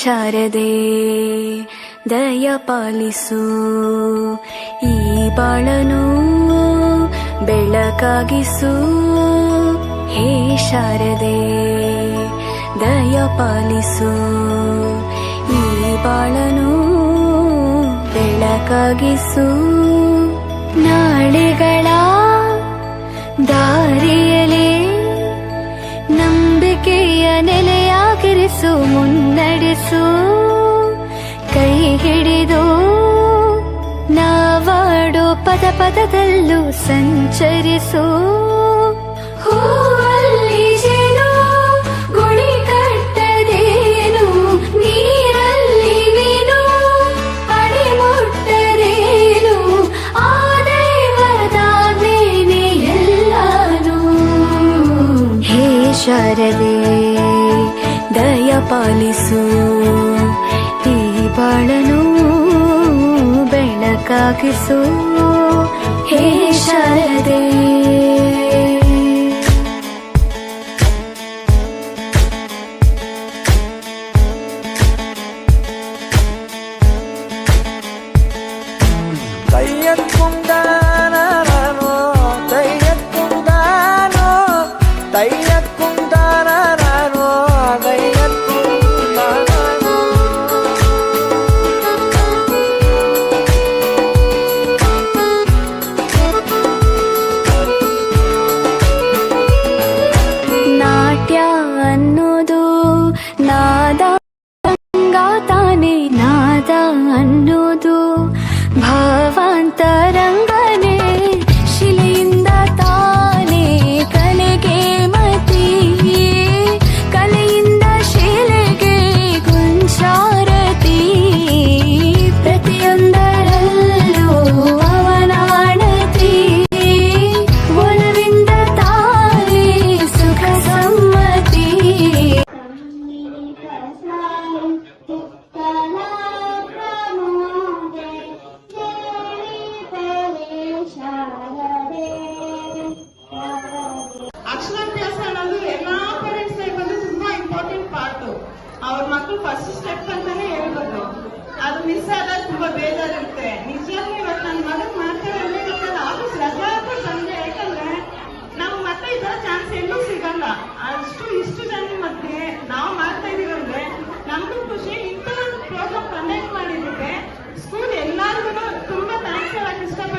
ಶಾರದೆ ದಯ ಪಾಲಿಸು, ಈ ಬಾಳನು ಬೆಳಕಾಗಿಸು. ಹೇ ಶಾರದೆ ದಯ ಪಾಲಿಸು, ಈ ಬಾಳನು ಬೆಳಕಾಗಿಸು. ನಾಳೆಗಳ ದಾರಿಯಲೇ ನಂಬಿಕೆಯ ನೆಲೆಯಾಗಿರಿಸು, ಮುನ್ನಡೆಸು. ಕೈ ಹಿಡಿದು ನಾವಾಡೋ ಪದ ಪದದಲ್ಲೂ ಸಂಚರಿಸು. ಹೂವಲ್ಲಿ ಜೇನು ಗುಳಿ ಕಟ್ಟದೇನು, ನೀರಲ್ಲಿ ಮೀನು ಅಡಿ ಮುಟ್ಟದೇನು, ಆ ದೈವದಾಜ್ಞೆನೇ ಎಲ್ಲಾನು. ಹೇ ಶಾರದೆ ದಯ ಪಾಲಿಸು, ಈ ಬಾಳನು ಬೆಳಕಾಗಿಸು. ಹೇ ಶಾರದೆ തയ്യക്കുണ്ടാനോ തയ്യക്കുണ്ടാനോ തയ്യക്കുണ്ടാനോ തയ്യക്കുണ്ടാനോ. ನಾಟ್ಯ ಅನ್ನೋದು ನಾದ ತಾನೆ, ನಾದ ಅನ್ನೋದು ಭಾವಾಂತರಂಗನೆ, ಶಿಲೆಯಿಂದ ತಾನೇ ಕಲೆಗೆ ಮತಿ, ಕಲೆಯಿಂದ ಶಿಲೆಗೆ ಗುಂಚಾರತಿ. ಪ್ರತಿಯೊಂದರಲ್ಲೂ ಅವನಾಣತಿ, ಒಲವಿಂದ ತಾನೇ ಸುಖ ಸಮ್ಮತಿ. ಅಕ್ಷರಾಭ್ಯಾಸ ಅನ್ನೋದು ಎಲ್ಲಾ ಪೇರೆಂಟ್ಸ್ ಲೈಫ್ ಅಲ್ಲಿ ತುಂಬಾ ಇಂಪಾರ್ಟೆಂಟ್ ಪಾರ್ಟ್. ಅವ್ರ ಮಕ್ಕಳು ಫಸ್ಟ್ ಸ್ಟೆಪ್ ಅಂತಾನೆ ಹೇಳ್ಬೋದು. ಅದು ಮಿಸ್ ಆದಾಗ ತುಂಬಾ ಬೇಜಾರಿರುತ್ತೆ. ನಿಜವಾಗ್ಲೂ ಇವತ್ತು ನನ್ನ ಮಗನ್ ಮಾಡ್ತಾರೆ ಅಂದ್ರೆ ಇವತ್ತು ಆಫೀಸ್ ರಜಾ ಹಾಕೊಂಡು ಬಂದೆ. ಯಾಕಂದ್ರೆ ನಾವು ಮತ್ತೆ ಈ ತರ ಚಾನ್ಸ್ ಎಲ್ಲೂ ಸಿಗಲ್ಲ. ಇಷ್ಟು ಜನ ಮಧ್ಯೆ ನಾವು ಮಾಡ್ತಾ ಇದೀವಿ ಅಂದ್ರೆ ನಮಗೂ ಖುಷಿ. ಇಂಥ ಒಂದು ಪ್ರೋಗ್ರಾಮ್ ಕಂಡಕ್ಟ್ ಮಾಡಿದ್ದಕ್ಕೆ ಸ್ಕೂಲ್ ಎಲ್ಲಾರ್ಗು ತುಂಬಾ ಥ್ಯಾಂಕ್ಸ್ ಹೇಳಕ್ ಇಷ್ಟಪಡ್ತೀನಿ.